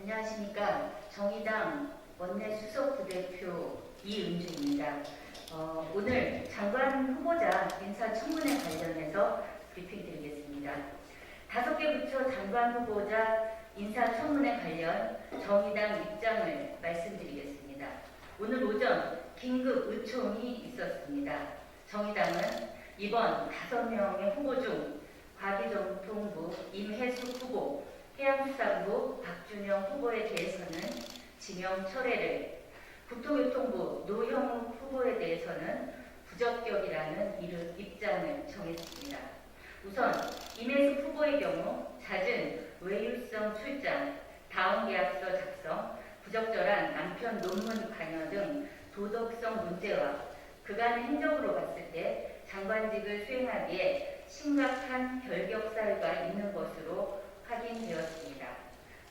안녕하십니까. 정의당 원내 수석 부대표 이은주입니다. 오늘 장관 후보자 인사청문회 관련해서 브리핑 드리겠습니다. 5개 부처 장관 후보자 인사청문회 관련 정의당 입장을 말씀드리겠습니다. 오늘 오전 긴급 의총이 있었습니다. 정의당은 이번 5명의 후보 중 과기정통부 임혜숙 후보, 해양수산부 박준영 후보에 대해서는 지명 철회를, 국토교통부 노형욱 후보에 대해서는 부적격이라는 입장을 정했습니다. 우선 임혜숙 후보의 경우 잦은 외유성 출장, 다운계약서 작성, 부적절한 남편 논문 관여 등 도덕성 문제와 그간의 행적으로 봤을 때 장관직을 수행하기에 심각한 결격 사유가 있는 것으로 확인되었습니다.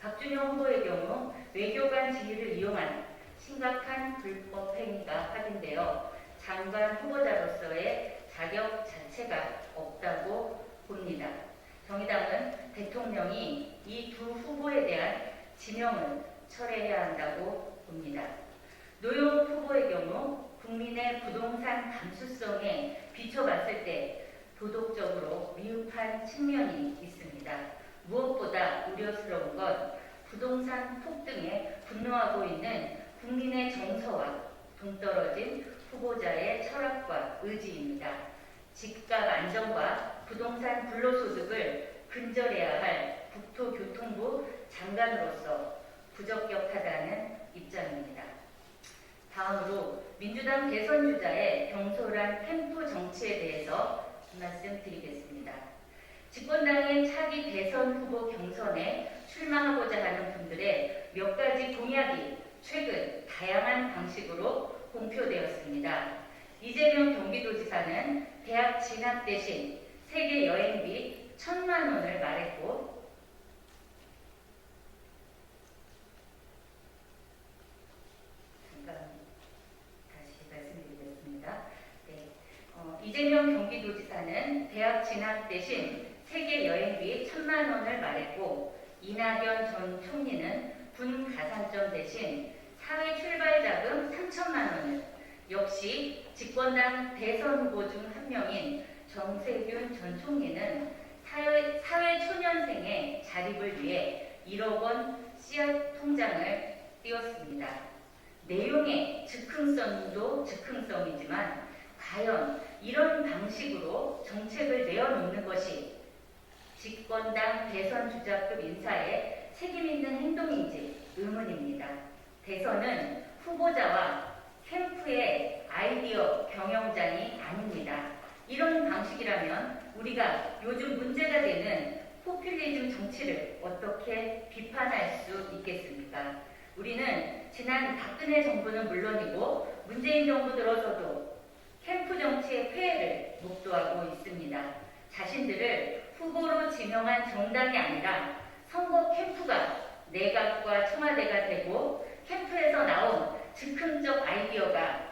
박준영 후보의 경우 외교관 지위를 이용한 심각한 불법 행위가 확인되어 장관 후보자로서의 자격 자체가 없다고 봅니다. 정의당은 대통령이 이 두 후보에 대한 지명을 철회해야 한다고 봅니다. 노영욱 후보의 경우 국민의 부동산 감수성에 비춰봤을 때 도덕적으로 미흡한 측면이 있습니다. 무엇보다 우려스러운 건 부동산 폭등에 분노하고 있는 국민의 정서와 동떨어진 후보자의 철학과 의지입니다. 집값 안정과 부동산 불로소득을 근절해야 할 국토교통부 장관으로서 부적격하다는 입장입니다. 다음으로 민주당 대선 주자의 경솔한 캠프 정치에 대해서 말씀드리겠습니다. 집권당의 차기 대선 후보 경선에 출마하고자 하는 분들의 몇 가지 공약이 최근 다양한 방식으로 공표되었습니다. 이재명 경기도지사는 대학 진학 대신 세계 여행비 1,000만 원을 말했고, 이재명 경기도지사는 대학 진학 대신 세계 여행비 1,000만 원을 말했고, 이낙연 전 총리는 군 가산점 대신 사회 출발 자금 3천만 원을, 역시 집권당 대선 후보 중 한 명인 정세균 전 총리는 사회 초년생의 자립을 위해 1억 원 씨앗 통장을 띄웠습니다. 내용의 즉흥성도 즉흥성이지만 과연 이런 방식으로 정책을 내어놓는 것이 집권당 대선 주자급 인사의 책임 있는 행동인지 의문입니다. 대선은 후보자와 캠프의 아이디어 경영장이 아닙니다. 이런 방식이라면 우리가 요즘 문제가 되는 포퓰리즘 정치를 어떻게 비판할 수 있겠습니까? 우리는 지난 박근혜 정부는 물론이고 문재인 정부 들어서도 캠프 정치의 폐해를 목도하고 있습니다. 자신들을 후보로 지명한 정당이 아니라 선거 캠프가 내각과 청와대가 되고 캠프에서 나온 즉흥적 아이디어가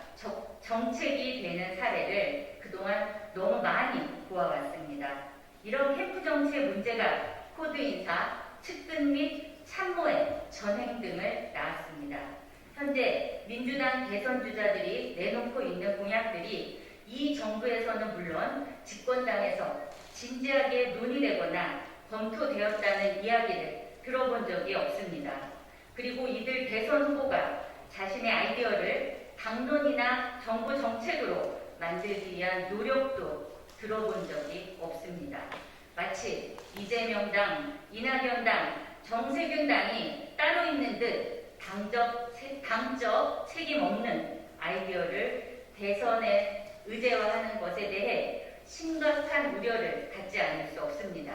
정책이 되는 사례를 그동안 너무 많이 보아왔습니다. 이런 캠프 정치의 문제가 코드 인사, 측근 및 참모의 전행 등을 낳았습니다. 현재 민주당 대선 주자들이 내놓고 있는 공약들이 이 정부에서는 물론 집권당에서 진지하게 논의되거나 검토되었다는 이야기를 들어본 적이 없습니다. 그리고 이들 대선 후보가 자신의 아이디어를 당론이나 정부 정책으로 만들기 위한 노력도 들어본 적이 없습니다. 마치 이재명당, 이낙연당, 정세균당이 따로 있는 듯 당적 책임 없는 아이디어를 대선에 의제화하는 것에 대해 심각한 우려를 갖지 않을 수 없습니다.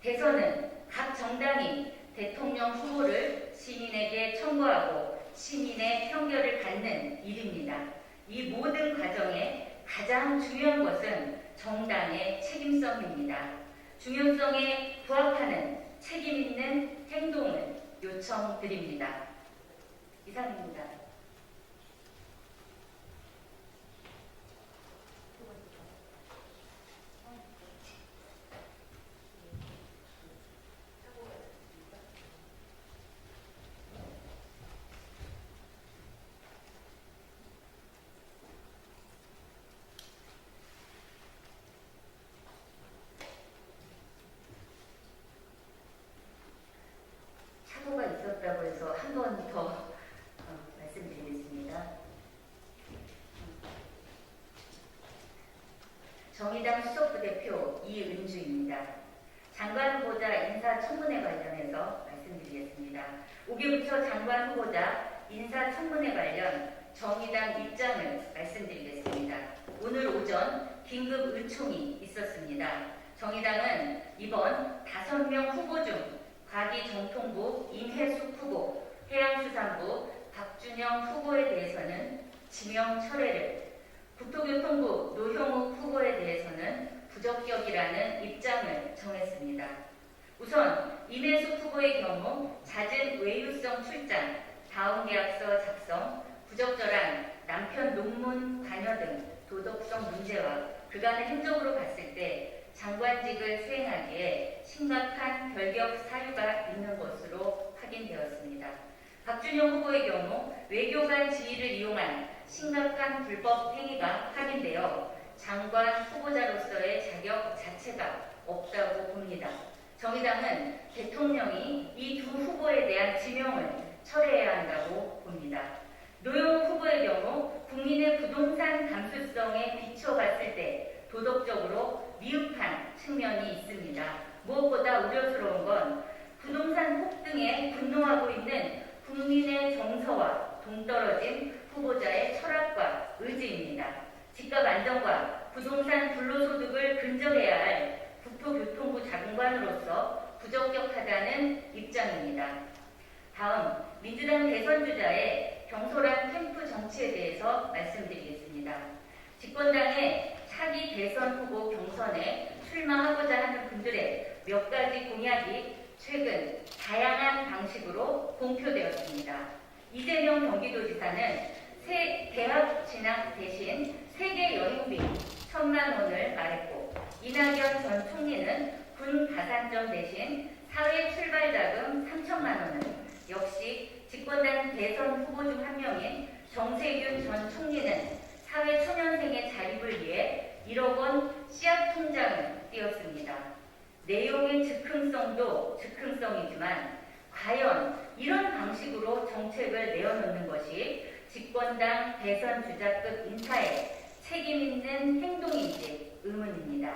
대선은 각 정당이 대통령 후보를 시민에게 청구하고 시민의 편결을 받는 일입니다. 이 모든 과정에 가장 중요한 것은 정당의 책임성입니다. 중요성에 부합하는 책임 있는 행동을 요청드립니다. 이상입니다. 있습니다. 5개 부처 장관 후보자 인사청문회 관련 정의당 입장을 말씀드리겠습니다. 오늘 오전 긴급 의총이 있었습니다. 정의당은 이번 5명 후보 중 과기정통부 임혜숙 후보, 해양수산부 박준영 후보에 대해서는 지명 철회를, 국토교통부 노형욱 후보에 대해서는 부적격이라는 입장을 정했습니다. 우선 임혜숙 후보의 경우 잦은 외유성 출장, 다운 계약서 작성, 부적절한 남편 논문 관여 등 도덕성 문제와 그간의 행적으로 봤을 때 장관직을 수행하기에 심각한 결격 사유가 있는 것으로 확인되었습니다. 박준영 후보의 경우 외교관 지위를 이용한 심각한 불법 행위가 확인되어 장관 후보자로서의 자격 자체가 없다고 봅니다. 정의당은 대통령이 이 두 후보에 대한 지명을 철회해야 한다고 봅니다. 노영욱 후보의 경우 국민의 부동산 감수성에 비춰봤을 때 도덕적으로 미흡한 측면이 있습니다. 무엇보다 우려스러운 건 부동산 폭등에 분노하고 있는 국민의 정서와 동떨어진 후보자의 철학과 의지입니다. 집값 안정과 부동산 불로소득을 근절해야 할 국토교통부 장관으로서 부적격하다는 입장입니다. 다음, 민주당 대선 주자의 경솔한 캠프 정치에 대해서 말씀드리겠습니다. 집권당의 차기 대선 후보 경선에 출마하고자 하는 분들의 몇 가지 공약이 최근 다양한 방식으로 공표되었습니다. 이재명 경기도지사는 새 대학 진학 대신 세계 여행비 1,000만 원을 말했고, 이낙연 전 총리는 군 가산점 대신 사회 출발 자금 3천만 원을, 역시 집권당 대선 후보 중 한 명인 정세균 전 총리는 사회 초년생의 자립을 위해 1억 원 씨앗 통장을 띄웠습니다. 내용의 즉흥성도 즉흥성이지만 과연 이런 방식으로 정책을 내어놓는 것이 집권당 대선 주자급 인사의 책임 있는 행동인지 의문입니다.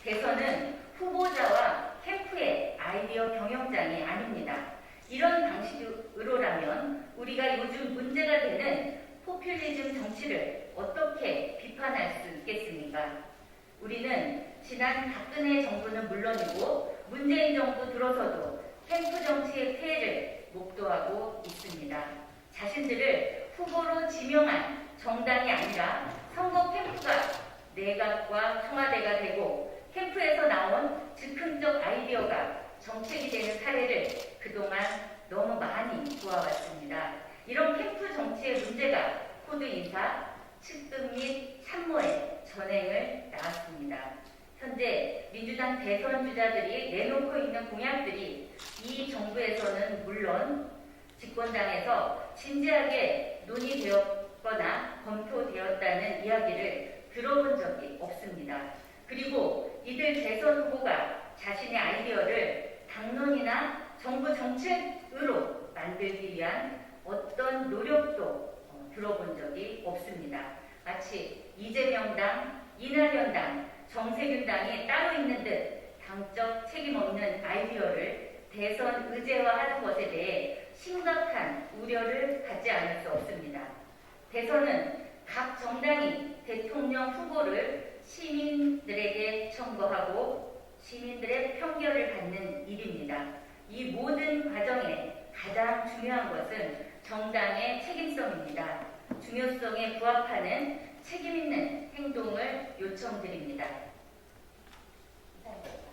대선은 후보자와 캠프의 아이디어 경영장이 아닙니다. 이런 방식으로라면 우리가 요즘 문제가 되는 포퓰리즘 정치를 어떻게 비판할 수 있겠습니까? 우리는 지난 박근혜 정부는 물론이고 문재인 정부 들어서도 캠프 정치의 폐해를 목도하고 있습니다. 자신들을 후보로 지명한 정당이 아니라 선거 캠프가 내각과 청와대가 되고 캠프에서 나온 즉흥적 아이디어가 정책이 되는 사례를 그동안 너무 많이 보아왔습니다. 이런 캠프 정치의 문제가 코드 인사, 측근 및 참모의 전행을 낳았습니다. 현재 민주당 대선 주자들이 내놓고 있는 공약들이 이 정부에서는 물론 집권당에서 진지하게 논의되었거나 검토되었다는 이야기를 들어본 적이 없습니다. 그리고 이들 대선 후보가 자신의 아이디어를 당론이나 정부 정책으로 만들기 위한 어떤 노력도 들어본 적이 없습니다. 마치 이재명당, 이낙연당, 정세균당이 따로 있는 듯 당적 책임 없는 아이디어를 대선 의제화하는 것에 대해 심각한 우려를 갖지 않을 수 없습니다. 대선은 각 정당이 대통령 후보를 시민들에게 청구하고 시민들의 편결을 받는 일입니다. 이 모든 과정에 가장 중요한 것은 정당의 책임성입니다. 중요성에 부합하는 책임 있는 행동을 요청드립니다. 감사합니다.